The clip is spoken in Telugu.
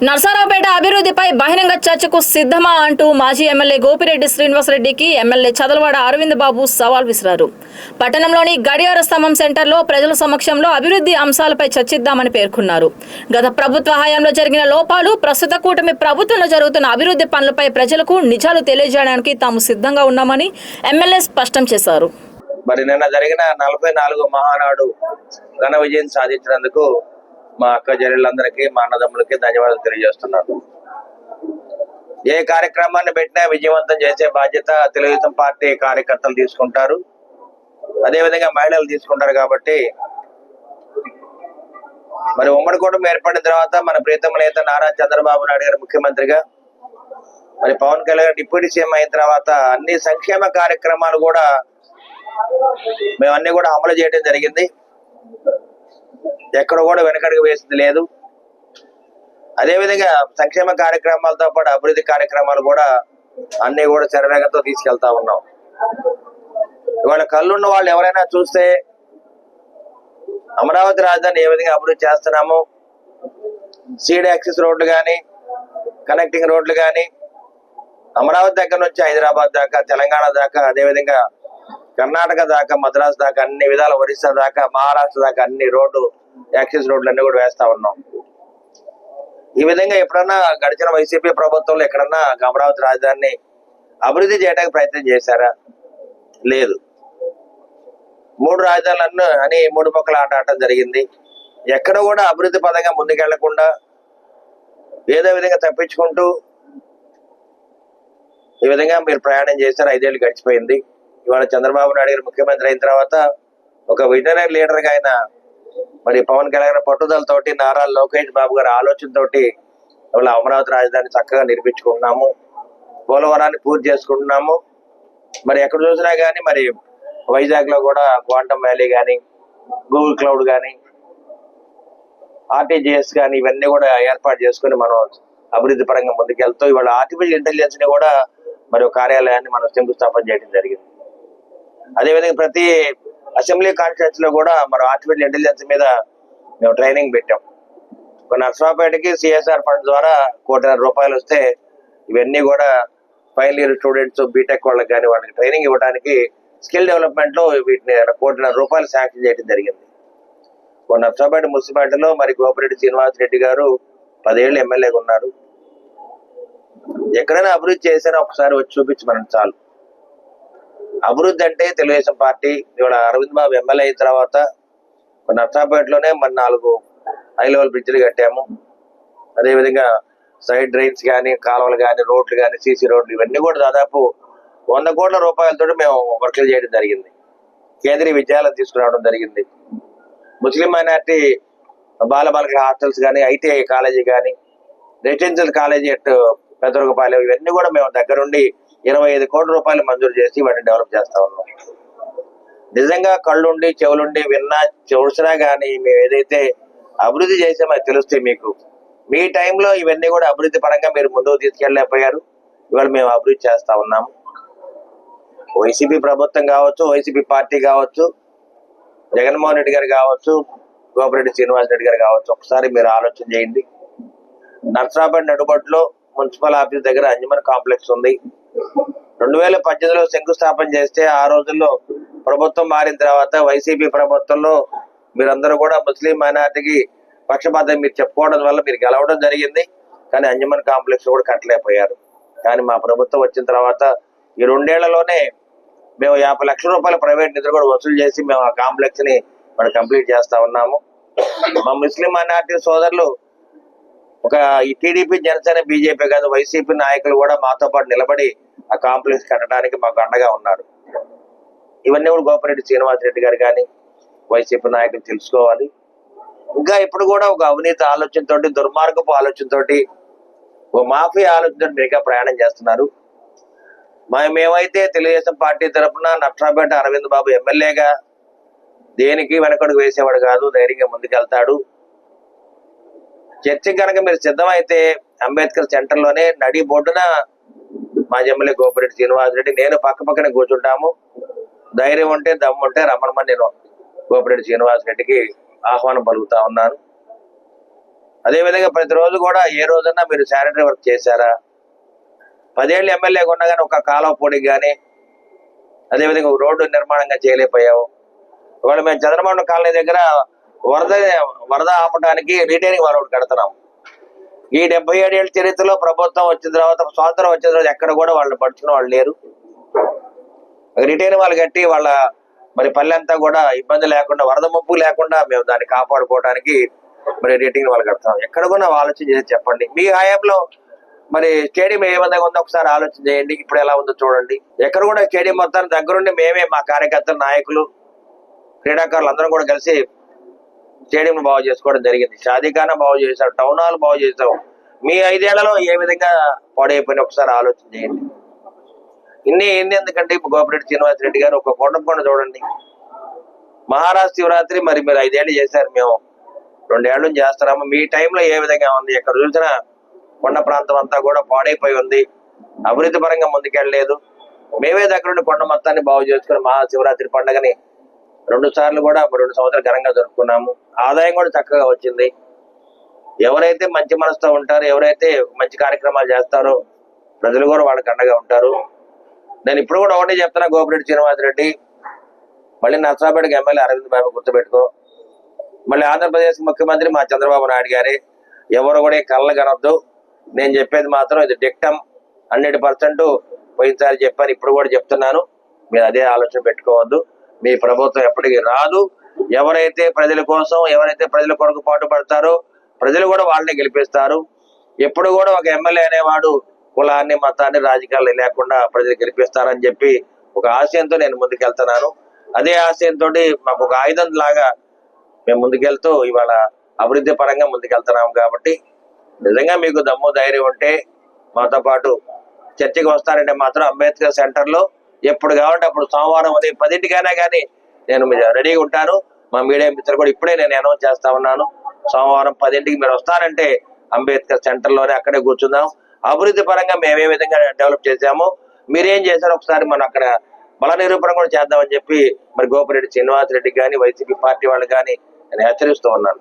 నర్సారావుపేట అభివృద్ధిపై బహిరంగ చర్చకు సిద్ధమా అంటూ మాజీ ఎమ్మెల్యే గోపిరెడ్డి శ్రీనివాసరెడ్డికి ఎమ్మెల్యే చదలవాడ అరవింద్ బాబు సవాల్ విసిరారు. పట్టణంలోని గడియార స్తంభం సెంటర్లో ప్రజల సమక్షంలో అభివృద్ధి అంశాలపై చర్చిద్దామని పేర్కొన్నారు. గత ప్రభుత్వ హయాంలో జరిగిన లోపాలు, ప్రస్తుత కూటమి ప్రభుత్వంలో జరుగుతున్న అభివృద్ధి పనులపై ప్రజలకు నిజాలు తెలియజేయడానికి తాము సిద్ధంగా ఉన్నామని ఎమ్మెల్యే స్పష్టం చేశారు. మరి నిన్న జరిగిన 44 మహానాడు ఘన విజయం సాధించినందుకు మా అక్క చెల్లెళ్ళందరికీ, మా అన్నదమ్ములకి ధన్యవాదాలు తెలియజేస్తున్నాను. ఏ కార్యక్రమాన్ని పెట్టినా విజయవంతం చేసే బాధ్యత తెలుగుదేశం పార్టీ కార్యకర్తలు తీసుకుంటారు, అదేవిధంగా మహిళలు తీసుకుంటారు. కాబట్టి మరి ఉమ్మడి కుటుంబం ఏర్పడిన తర్వాత మన ప్రీతమ నేత నారా చంద్రబాబు నాయుడు గారు ముఖ్యమంత్రిగా, మరి పవన్ కళ్యాణ్ డిప్యూటీ సీఎం అయిన తర్వాత అన్ని సంక్షేమ కార్యక్రమాలు కూడా మేమన్నీ కూడా అమలు చేయడం జరిగింది. ఎక్కడ కూడా వెనకడుగు వేసింది లేదు. అదేవిధంగా సంక్షేమ కార్యక్రమాలతో పాటు అభివృద్ధి కార్యక్రమాలు కూడా అన్ని కూడా శరవేగంతో తీసుకెళ్తా ఉన్నాం. ఇవాళ కళ్ళున్న వాళ్ళు ఎవరైనా చూస్తే అమరావతి రాజధాని ఏ విధంగా అభివృద్ధి చేస్తున్నాము, సీడ్ యాక్సిస్ రోడ్లు కానీ, కనెక్టింగ్ రోడ్లు కానీ, అమరావతి దగ్గర నుంచి హైదరాబాద్ దాకా, తెలంగాణ దాకా, అదేవిధంగా కర్ణాటక దాకా, మద్రాసు దాకా, అన్ని విధాల ఒరిస్సా దాకా, మహారాష్ట్ర దాకా అన్ని రోడ్డు యాక్సిస్ రోడ్లు అన్ని కూడా వేస్తా ఉన్నాం. ఈ విధంగా ఎప్పుడన్నా గడిచిన వైసీపీ ప్రభుత్వంలో ఎక్కడన్నా అమరావతి రాజధానిని అభివృద్ధి చేయడానికి ప్రయత్నం చేశారా? లేదు. 3 రాజధానులను అని 3 మొక్కలు ఆట ఆడటం జరిగింది. ఎక్కడ కూడా అభివృద్ధి పదంగా ముందుకెళ్లకుండా ఏదో విధంగా తప్పించుకుంటూ ఈ విధంగా మీరు ప్రయాణం చేశారు. 5 ఏళ్ళు గడిచిపోయింది. ఇవాళ చంద్రబాబు నాయుడు గారు ముఖ్యమంత్రి అయిన తర్వాత ఒక విజనరీ లీడర్ గా ఆయన మరి పవన్ కళ్యాణ్ పట్టుదలతోటి, నారా లోకేష్ బాబు గారి ఆలోచనతోటి ఇవాళ అమరావతి రాజధాని చక్కగా నిర్మించుకుంటున్నాము, పోలవరాన్ని పూర్తి చేసుకుంటున్నాము. మరి ఎక్కడ చూసినా కానీ మరి వైజాగ్ లో కూడా క్వాంటమ్ వ్యాలీ కానీ, గూగుల్ క్లౌడ్ కానీ, ఆర్టీజీఎస్ కానీ ఇవన్నీ కూడా ఏర్పాటు చేసుకుని మనం అభివృద్ధి పరంగా ముందుకెళ్తూ ఇవాళ ఆర్టిఫిషియల్ ఇంటెలిజెన్స్ ని కూడా మరి కార్యాలయాన్ని మనం శంకుస్థాపన చేయడం జరిగింది. అదేవిధంగా ప్రతి అసెంబ్లీ కాన్స్టిట్యూన్సీ లో కూడా మనం ఆర్టిఫిషియల్ ఇంటెలిజెన్స్ మీద మేము ట్రైనింగ్ పెట్టాం. నర్సరావుపేటకి సిఎస్ఆర్ ఫండ్ ద్వారా ₹1,00,00,000 వస్తే ఇవన్నీ కూడా ఫైనల్ ఇయర్ స్టూడెంట్స్, బీటెక్ వాళ్ళకి కానీ వాళ్ళకి ట్రైనింగ్ ఇవ్వడానికి స్కిల్ డెవలప్మెంట్ లో వీటిని ₹1,00,00,000 శాంక్షన్ చేయడం జరిగింది. నర్సరావుపేట మున్సిపాలిటీలో మరి గోపిరెడ్డి శ్రీనివాసరెడ్డి గారు 10 ఏళ్ళు ఎమ్మెల్యేగా ఉన్నారు. ఎక్కడైనా అభివృద్ధి చేసినా ఒకసారి వచ్చి చూపించమని చాలు. అభివృద్ధి అంటే తెలుగుదేశం పార్టీ. ఇవాళ అరవింద్ బాబు ఎమ్మెల్యే అయిన తర్వాత నర్సాపేటలోనే మన 4 హై లెవెల్ బ్రిడ్జ్లు కట్టాము. అదేవిధంగా సైడ్ డ్రైన్స్ కానీ, కాలువలు కానీ, రోడ్లు కానీ, సీసీ రోడ్లు ఇవన్నీ కూడా దాదాపు ₹100 కోట్ల మేము వర్కులు చేయడం జరిగింది. కేంద్రీయ విద్యాలయం తీసుకురావడం జరిగింది. ముస్లిం మైనార్టీ బాలబాలికల హాస్టల్స్ కానీ, ఐటీఐ కాలేజీ కానీ, రెసిడెన్షియల్ కాలేజీ అట్ పెద్దరగపాలెం ఇవన్నీ కూడా మేము దగ్గరుండి ₹25 కోట్ల మంజూరు చేసి వాటిని డెవలప్ చేస్తా ఉన్నాం. నిజంగా కళ్ళుండి, చెవులుండి విన్నా, చూసినా కానీ మేము ఏదైతే అభివృద్ధి చేసామో అది తెలుస్తాయి మీకు. మీ టైంలో ఇవన్నీ కూడా అభివృద్ధి పరంగా మీరు ముందుకు తీసుకెళ్ళలేకపోయారు. ఇవాళ మేము అభివృద్ధి చేస్తా ఉన్నాము. వైసీపీ ప్రభుత్వం కావచ్చు, వైసీపీ పార్టీ కావచ్చు, జగన్మోహన్ రెడ్డి గారు కావచ్చు, గోపిరెడ్డి శ్రీనివాసరెడ్డి గారు కావచ్చు, ఒకసారి మీరు ఆలోచన చేయండి. నర్సరావుపేట నడుబడిలో మున్సిపల్ ఆఫీస్ దగ్గర అంజుమన్ కాంప్లెక్స్ ఉంది. 2018లో శంకుస్థాపన చేస్తే ఆ రోజుల్లో ప్రభుత్వం మారిన తర్వాత వైసీపీ ప్రభుత్వంలో మీరందరూ కూడా ముస్లిం మైనార్టీకి పక్షపాతం మీరు చెప్పుకోవడం వల్ల మీరు గెలవడం జరిగింది. కానీ అంజుమన్ కాంప్లెక్స్ కూడా కట్టలేకపోయారు. కానీ మా ప్రభుత్వం వచ్చిన తర్వాత ఈ 2 ఏళ్లలోనే మేము ₹50 లక్షల ప్రైవేట్ నిధులు కూడా వసూలు చేసి మేము ఆ కాంప్లెక్స్ ని మనం కంప్లీట్ చేస్తా ఉన్నాము. మా ముస్లిం మైనార్టీ సోదరులు ఈ టీడీపీ, జనసేన, బీజేపీ కాదు వైసీపీ నాయకులు కూడా మాతో పాటు నిలబడి ఆ కాంప్లెక్స్ కట్టడానికి మాకు అండగా ఉన్నారు. ఇవన్నీ కూడా గోపిరెడ్డి శ్రీనివాసరెడ్డి గారు కానీ వైసీపీ నాయకులు తెలుసుకోవాలి. ఇంకా ఇప్పుడు కూడా ఒక అవినీతి ఆలోచనతోటి, దుర్మార్గపు ఆలోచనతోటి, ఓ మాఫియా ఆలోచనతో మీరుగా ప్రయాణం చేస్తున్నారు. మేమైతే తెలుగుదేశం పార్టీ తరఫున నర్సరావుపేట అరవింద్ బాబు ఎమ్మెల్యేగా దేనికి వెనకడుగు వేసేవాడు కాదు, ధైర్యంగా ముందుకెళ్తాడు. చర్చకి కనుక మీరు సిద్ధమైతే అంబేద్కర్ సెంటర్ లోనే నడి బొడ్డున మాజీ ఎమ్మెల్యే గోపిరెడ్డి శ్రీనివాసరెడ్డి, నేను పక్కనే కూర్చుంటాము. ధైర్యం ఉంటే, దమ్ము ఉంటే రమ్మని నేను గోపిరెడ్డి శ్రీనివాసరెడ్డికి ఆహ్వానం పలుకుతా ఉన్నాను. అదేవిధంగా ప్రతిరోజు కూడా ఏ రోజన్నా మీరు శానిటరీ వర్క్ చేశారా? 10 ఏళ్ళు ఎమ్మెల్యేగా ఉన్నా కానీ ఒక కాలువ పొడికి కానీ అదేవిధంగా ఒక రోడ్డు నిర్మాణంగా చేయలేకపోయావు. ఇవాళ మేము చంద్రబాబు కాలనీ దగ్గర వరద ఆపడానికి రిటైనింగ్ వాల్ ఒకటి కడుతున్నాం. ఈ 77 ఏళ్ళ చరిత్రలో ప్రభుత్వం వచ్చిన తర్వాత, స్వాతంత్రం వచ్చిన తర్వాత ఎక్కడ కూడా వాళ్ళని పడుచుకున్న వాళ్ళు లేరు. రిటైనింగ్ వాళ్ళు కట్టి వాళ్ళ మరి పల్లెంతా కూడా ఇబ్బంది లేకుండా, వరద ముప్పు లేకుండా మేము దాన్ని కాపాడుకోవడానికి మరి రిటైనింగ్ వాళ్ళు కడతాం. ఎక్కడ కూడా ఆలోచన చేసి చెప్పండి. మీ హయాంలో మరి స్టేడియం ఏ విధంగా ఉందో ఒకసారి ఆలోచన చేయండి. ఇప్పుడు ఎలా ఉందో చూడండి. ఎక్కడ కూడా స్టేడియం మొత్తాన్ని దగ్గరుండి మేమే, మా కార్యకర్తలు, నాయకులు, క్రీడాకారులు అందరం కూడా కలిసి స్టేడియం బాగు చేసుకోవడం జరిగింది. షాదీఖానా బాగు చేశాం, టౌన్ హాల్ బాగు చేసాం. మీ 5 ఏళ్లలో ఏ విధంగా పాడైపోయినా ఒకసారి ఆలోచన చేయండి. ఇన్ని ఎందుకంటే ఇప్పుడు గోపిరెడ్డి శ్రీనివాసరెడ్డి గారు ఒక కొండ చూడండి. మహారాష్ట్ర శివరాత్రి మరి మీరు 5 ఏళ్ళు చేశారు, మేము 2 ఏళ్ళ నుంచి చేస్తున్నాము. మీ టైంలో ఏ విధంగా ఉంది? ఎక్కడ చూసినా కొండ ప్రాంతం అంతా కూడా పాడైపోయి ఉంది, అభివృద్ధి పరంగా ముందుకెళ్ళలేదు. మేమే దగ్గరుండి కొండ మొత్తాన్ని బాగు చేసుకుని మహాశివరాత్రి పండుగని 2 సార్లు కూడా 2 సంవత్సరాలు ఘనంగా జరుపుకున్నాము. ఆదాయం కూడా చక్కగా వచ్చింది. ఎవరైతే మంచి మనసుతో ఉంటారో, ఎవరైతే మంచి కార్యక్రమాలు చేస్తారో ప్రజలు కూడా వాళ్ళకి అండగా ఉంటారు. నేను ఇప్పుడు కూడా ఒకటే చెప్తున్నా, గోపిరెడ్డి శ్రీనివాసరెడ్డి మళ్ళీ నర్సాపేటకి ఎమ్మెల్యే అరవింద్ బాబు గుర్తుపెట్టుకో. మళ్ళీ ఆంధ్రప్రదేశ్ ముఖ్యమంత్రి మా చంద్రబాబు నాయుడు గారే. ఎవరు కూడా కళ్ళ కనొద్దు. నేను చెప్పేది మాత్రం ఇది డిక్టమ్, 100% పోయినసారి చెప్పాను, ఇప్పుడు కూడా చెప్తున్నాను. మీరు అదే ఆలోచన పెట్టుకోవద్దు. మీ ప్రభుత్వం ఎప్పటికీ రాదు. ఎవరైతే ప్రజల కోసం, ఎవరైతే ప్రజల కొరకు పాటుపడతారో ప్రజలు కూడా వాళ్ళని గెలిపిస్తారు. ఎప్పుడు కూడా ఒక ఎమ్మెల్యే అనేవాడు కులాన్ని, మతాన్ని, రాజకీయాలు లేకుండా ప్రజలు గెలిపిస్తారని చెప్పి ఒక ఆశయంతో నేను ముందుకెళ్తున్నాను. అదే ఆశయంతో మాకు ఒక ఆయుధం లాగా మేము ముందుకెళ్తూ ఇవాళ అభివృద్ధి పరంగా ముందుకెళ్తున్నాం. కాబట్టి నిజంగా మీకు దమ్ము ధైర్యం ఉంటే మాతో పాటు చర్చకి వస్తారంటే మాత్రం అంబేద్కర్ సెంటర్ లో ఎప్పుడు కావాలంటే అప్పుడు సోమవారం ఉదయం 10ంటికైనా కానీ నేను రెడీగా ఉంటాను. మా మీడియా మిత్రులు కూడా ఇప్పుడే నేను అనౌన్స్ చేస్తా ఉన్నాను. సోమవారం 10ంటికి మీరు వస్తారంటే అంబేద్కర్ సెంటర్ లోనే అక్కడే కూర్చుందాం. అభివృద్ధి పరంగా మేము ఏ విధంగా డెవలప్ చేశామో మీరేం చేశారో ఒకసారి మనం అక్కడ బల నిరూపణ కూడా చేద్దామని చెప్పి మరి గోపిరెడ్డి శ్రీనివాసరెడ్డి కానీ, వైసీపీ పార్టీ వాళ్ళు కానీ నేను హెచ్చరిస్తూ ఉన్నాను.